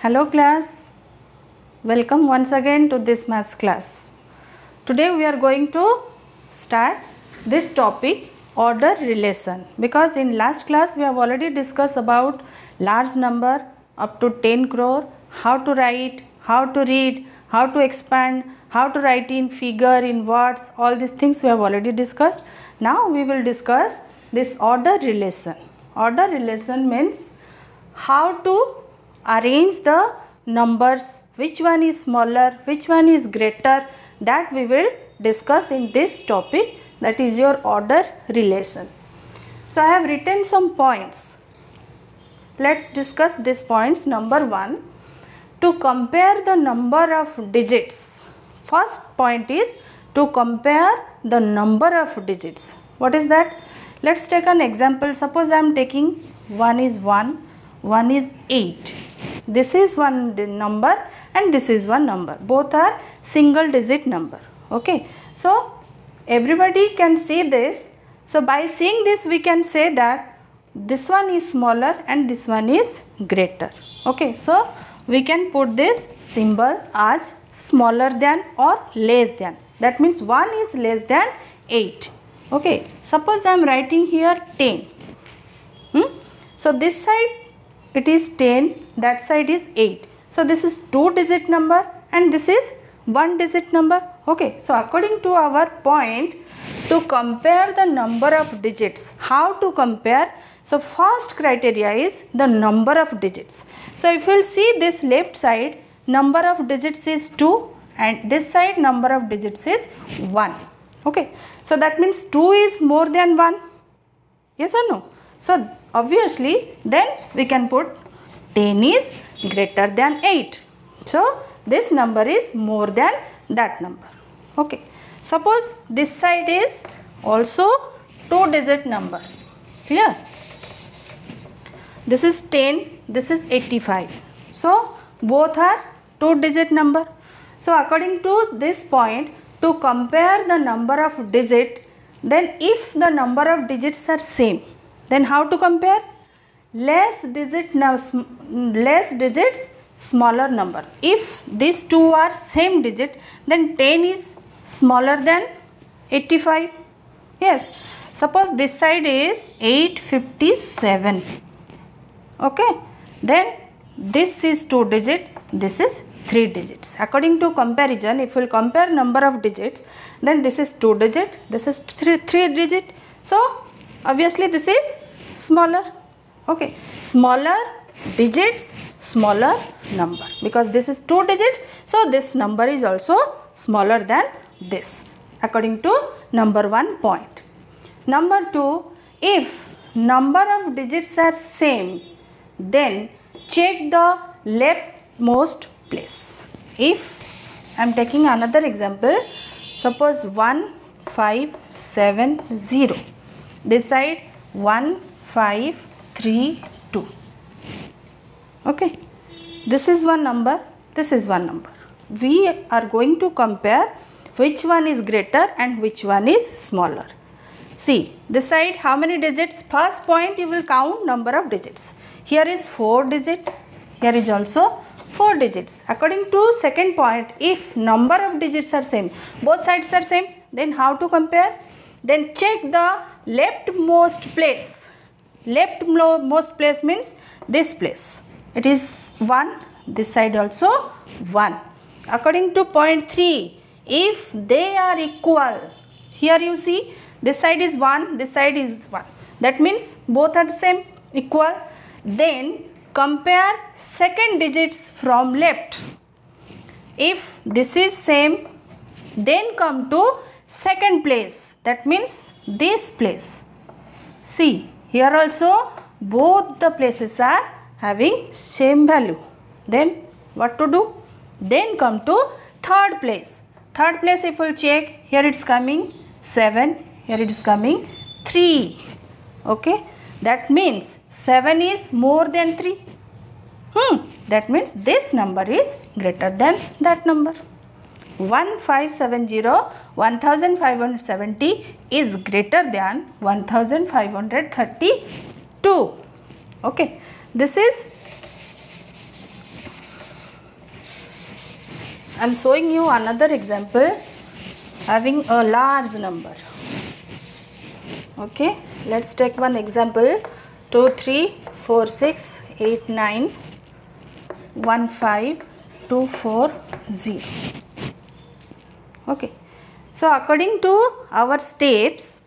Hello class, welcome once again to this maths class. Today we are going to start this topic order relation, because in last class we have already discussed about large number up to 10 crore, how to write, how to read, how to expand, how to write in figure, in words, all these things we have already discussed. Now we will discuss this order relation. Order relation means how to arrange the numbers, which one is smaller, which one is greater, that we will discuss in this topic, that is your order relation. So I have written some points. Let's discuss these points. Number 1, to compare the number of digits. First point is to compare the number of digits. What is that? Let's take an example. Suppose I am taking 1 is 1, 1 is 8. This is one number and this is one number. Both are single digit number. Okay. So everybody can see this. So by seeing this we can say that this one is smaller and this one is greater. Okay. So we can put this symbol as smaller than or less than. That means 1 is less than 8. Okay. Suppose I am writing here 10. So this side it is 10, that side is 8. So this is 2 digit number and this is 1 digit number. Okay. So according to our point, to compare the number of digits, how to compare? So first criteria is the number of digits. So if you will see this left side, number of digits is 2 and this side number of digits is 1. Okay. So that means 2 is more than 1. Yes or no? So obviously then we can put 10 is greater than 8. So this number is more than that number. Okay. Suppose this side is also 2 digit number. Clear? This is 10, this is 85. So both are 2 digit number. So according to this point, to compare the number of digit, then if the number of digits are same, then how to compare? Less digits, smaller number. If these two are same digit, then 10 is smaller than 85. Yes. Suppose this side is 857. Okay. Then this is 2 digit, this is 3 digits. According to comparison, if we will compare number of digits, then this is 2 digit, this is 3 digit. So obviously this is smaller. Okay. Smaller digits, smaller number, because this is 2 digits. So this number is also smaller than this, according to number 1 point. Number 2, if number of digits are same, then check the leftmost place. If I am taking another example, suppose 1 5 7 0. This side 1 5 3 2. Okay. This is one number, this is one number. We are going to compare which one is greater and which one is smaller. See, this side how many digits? First point you will count number of digits. Here is 4 digit, here is also 4 digits. According to second point, if number of digits are same, both sides are same, then how to compare? Then check the leftmost place. Leftmost place means this place. It is 1, this side also 1. According to point 3, if they are equal, here you see this side is 1, this side is 1. That means both are same, equal. Then compare second digits from left. If this is same, then come to second place. That means this place. See, here also both the places are having same value. Then what to do? Then come to third place. Third place if we will check, here it is coming 7, here it is coming 3. Okay. That means 7 is more than 3. That means this number is greater than that number. 1570, 1570 is greater than 1532. Okay. This is I am showing you another example having a large number. Okay, let's take one example. 2, 3, 4, 6, 8, 9, 1, 5, 2, 4, 0. Okay, so according to our steps,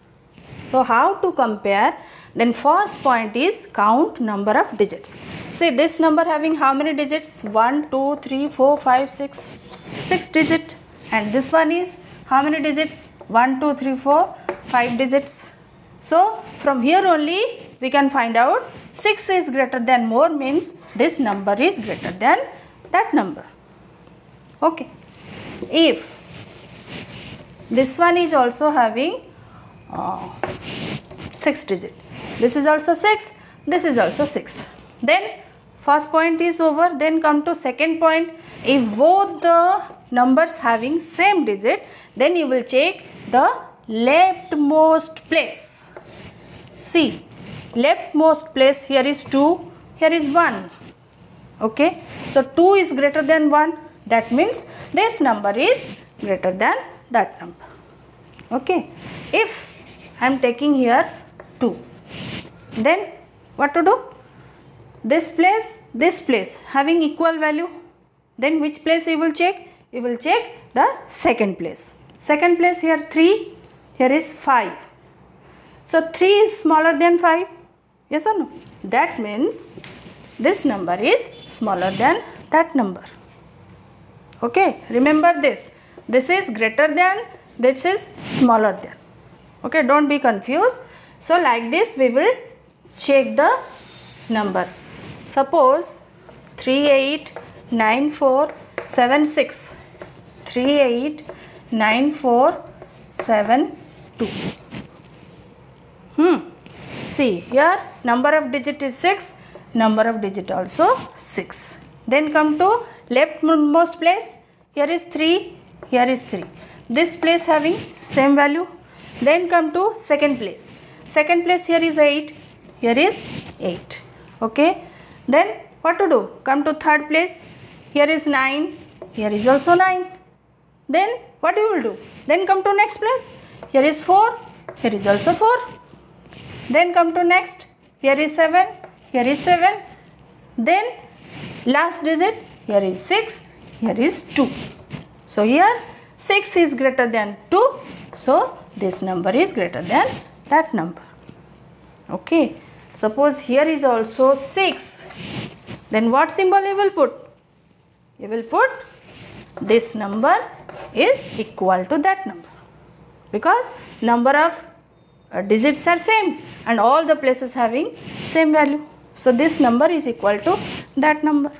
so how to compare? Then first point is count number of digits. See, this number having how many digits? 1, 2, 3, 4, 5, 6. 6 digit. And this one is how many digits? 1, 2, 3, 4, 5 digits. So from here only we can find out 6 is greater than more means this number is greater than that number. Okay. If this one is also having 6 digit, this is also 6, this is also 6. Then first point is over. Then come to second point. If both the numbers having same digit, then you will check the leftmost place. See, leftmost place, here is 2, here is 1. Okay, so 2 is greater than 1. That means this number is greater than that number. Okay, if I am taking here 2, then what to do? This place having equal value. Then which place you will check? You will check the second place. Second place here 3, here is 5. So 3 is smaller than 5. Yes or no? That means this number is smaller than that number. Okay, remember this. This is greater than, this is smaller than. Okay, don't be confused. So like this we will check the number. Suppose 389476. 389472. See, here number of digit is 6, number of digit also 6. Then come to leftmost place. Here is 3, here is 3. This place having same value. Then come to second place. Second place here is 8, here is 8. Okay. Then what to do? Come to third place. Here is 9, here is also 9. Then what you will do? Then come to next place. Here is 4, here is also 4. Then come to next. Here is 7, here is 7. Then last digit, here is 6, here is 2. So here 6 is greater than 2. So this number is greater than that number. Okay. Suppose here is also 6. Then what symbol you will put? You will put this number is equal to that number. Because number of digits are same and all the places having same value. So this number is equal to that number.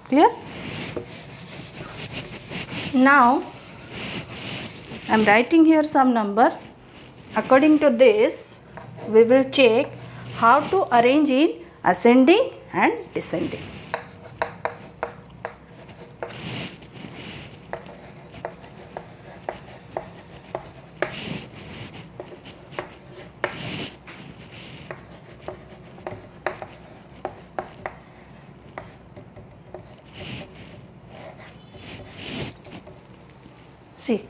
Clear? Now I am writing here some numbers. According to this we will check how to arrange in ascending and descending. See,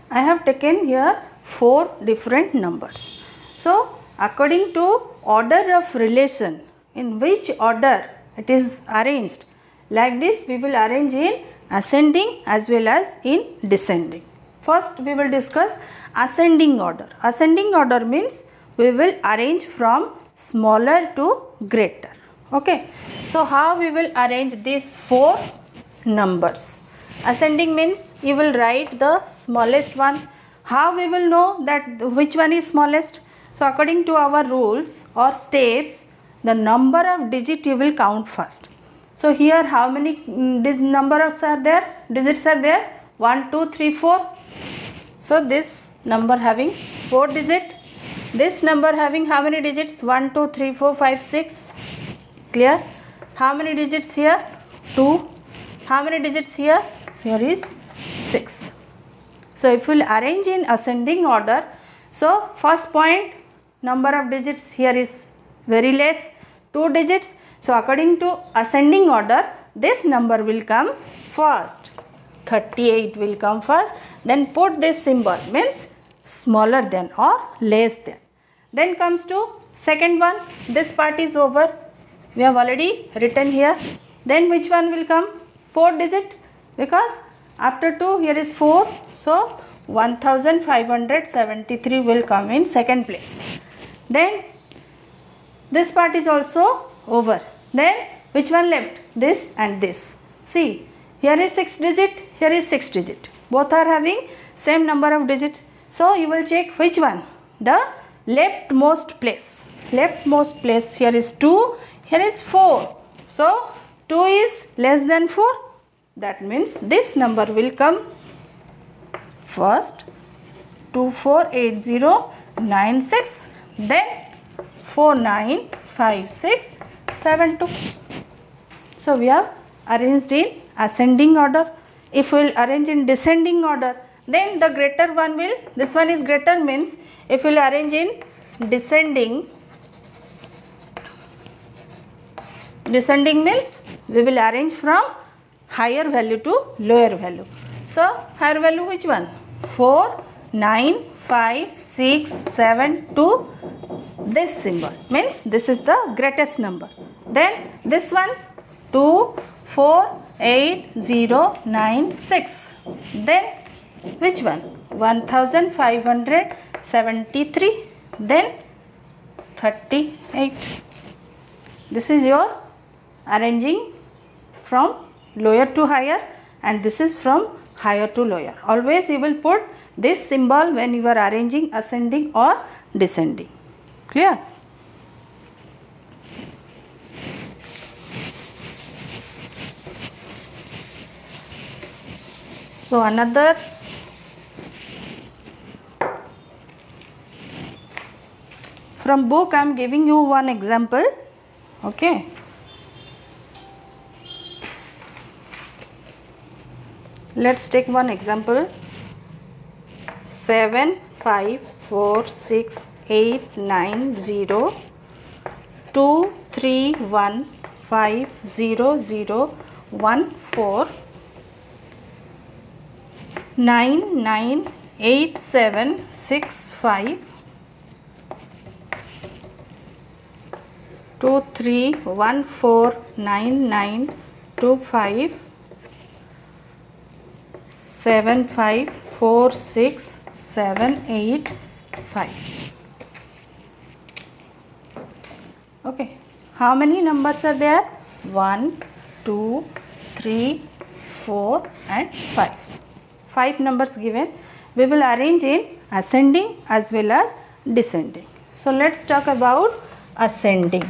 I have taken here 4 different numbers. So, according to order of relation, in which order it is arranged, like this we will arrange in ascending as well as in descending. First we will discuss ascending order. Ascending order means we will arrange from smaller to greater. Okay. So, how we will arrange these 4 numbers? Ascending means you will write the smallest one. How we will know that which one is smallest? So according to our rules or steps, the number of digit you will count first. So here how many numbers are there? Digits are there? 1, 2, 3, 4. So this number having 4 digit. This number having how many digits? 1, 2, 3, 4, 5, 6. Clear? How many digits here? 2. How many digits here? Here is 6. So if we will arrange in ascending order, so first point number of digits here is very less, 2 digits. So according to ascending order, this number will come first. 38 will come first. Then put this symbol, means smaller than or less than. Then comes to second one. This part is over. We have already written here. Then which one will come? 4 digit, because after 2 here is 4. So 1573 will come in second place. Then this part is also over. Then which one left? This and this. See, here is 6 digit, here is 6 digit. Both are having same number of digits. So you will check which one? The leftmost place. Leftmost place, here is 2, here is 4. So 2 is less than 4. That means this number will come first. 248096, then 495672. So we have arranged in ascending order. If we will arrange in descending order, then the greater one will, this one is greater, means if we will arrange in descending means we will arrange from higher value to lower value. So higher value which one? 4, 9, 5, 6, 7, 2. This symbol means this is the greatest number. Then this one 2, 4, 8, 0, 9, 6. Then which one? 1573. Then 38. This is your arranging from lower to higher, and this is from higher to lower. Always you will put this symbol when you are arranging ascending or descending. Clear? So another from book I am giving you one example. Okay. Let's take one example. 7, 5, 4, 6, 8, 9, 0, 2, 3, 1, 5, 0, 0, 1, 4, 9, 9, 8, 7, 6, 5, 2, 3, 1, 4, 9, 9, 2, 5, 7, 5, 4, 6, 7, 8, 5. Okay. How many numbers are there? 1, 2, 3, 4 and 5. 5 numbers given. We will arrange in ascending as well as descending. So let's talk about ascending.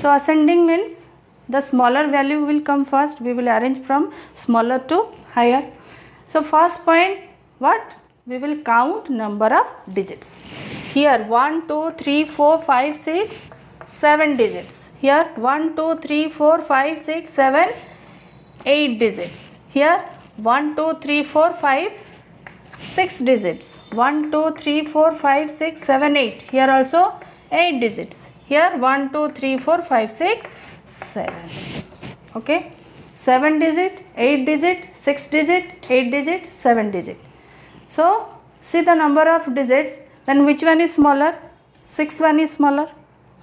So ascending means the smaller value will come first. We will arrange from smaller to higher. So first point, what? We will count number of digits. Here 1, 2, 3, 4, 5, 6, 7 digits. Here 1, 2, 3, 4, 5, 6, 7, 8 digits. Here 1, 2, 3, 4, 5, 6 digits. 1, 2, 3, 4, 5, 6, 7, 8. Here also 8 digits. Here 1, 2, 3, 4, 5, 6, 7. Okay. 7 digit, 8 digit, 6 digit, 8 digit, 7 digit. So see the number of digits. Then which one is smaller? 6 one is smaller.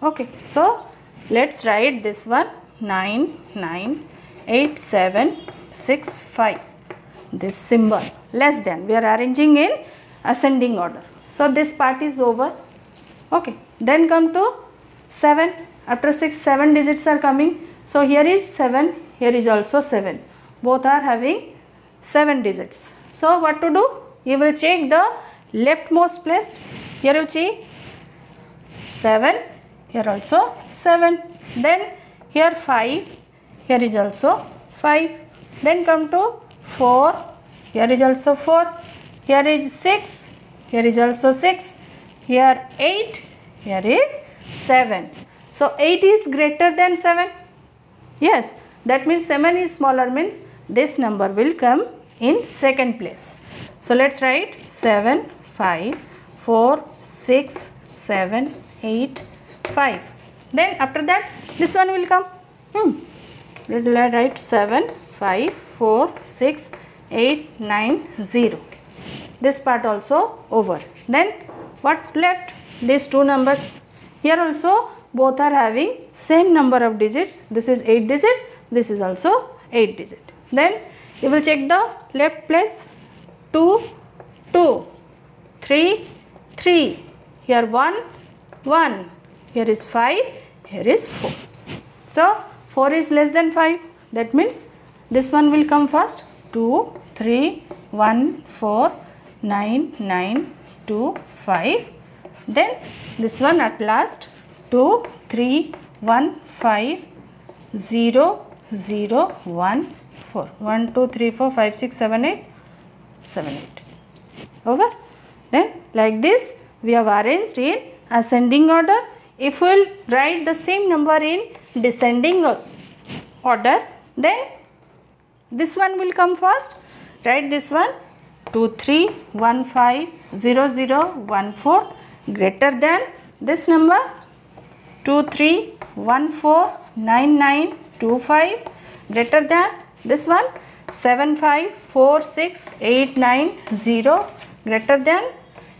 Okay. So let's write this one 9, 9, 8, 7, 6, 5. This symbol less than. We are arranging in ascending order. So this part is over. Okay. Then come to 7. After 6, 7 digits are coming. So here is 7. Here is also 7. Both are having 7 digits. So what to do? You will check the leftmost place. Here you see 7. Here also 7. Then here 5. Here is also 5. Then come to 4. Here is also 4. Here is 6. Here is also 6. Here 8. Here is 7. So 8 is greater than 7. Yes. That means 7 is smaller, means this number will come in second place. So let's write 7, 5, 4, 6, 7, 8, 5. Then after that this one will come. Let write 7, 5, 4, 6, 8, 9, 0. This part also over. Then what left? These two numbers. Here also both are having same number of digits. This is 8 digit. This is also 8 digit. Then you will check the left place. 2, 2, 3, 3. Here 1, 1. Here is 5. Here is 4. So 4 is less than 5. That means this one will come first. 2, 3, 1, 4, 9, 9, 2, 5. Then this one at last. 2, 3, 1, 5, 0, 0, 1, 4. 1, 2, 3, 4, 5, 6, 7, 8. 7, 8. Over. Then like this we have arranged in ascending order. If we will write the same number in descending order, then this one will come first. Write this one. 2, 3, 1, 5, 0, 0, 1, 4 greater than this number. 2, 3, 1, 4, 9, 9, 2, 5 greater than this one. 7, 5, 4, 6, 8, 9, 0 greater than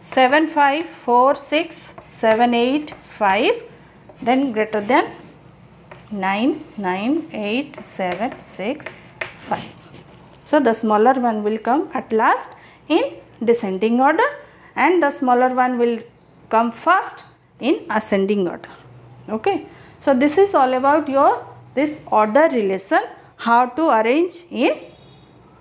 7, 5, 4, 6, 7, 8, 5, then greater than 9, 9, 8, 7, 6, 5. So the smaller one will come at last in descending order and the smaller one will come first in ascending order. Okay. So this is all about your this order relation, how to arrange in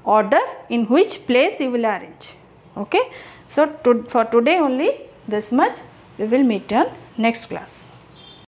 order, in which place you will arrange. Okay. So for today only this much. We will meet on next class.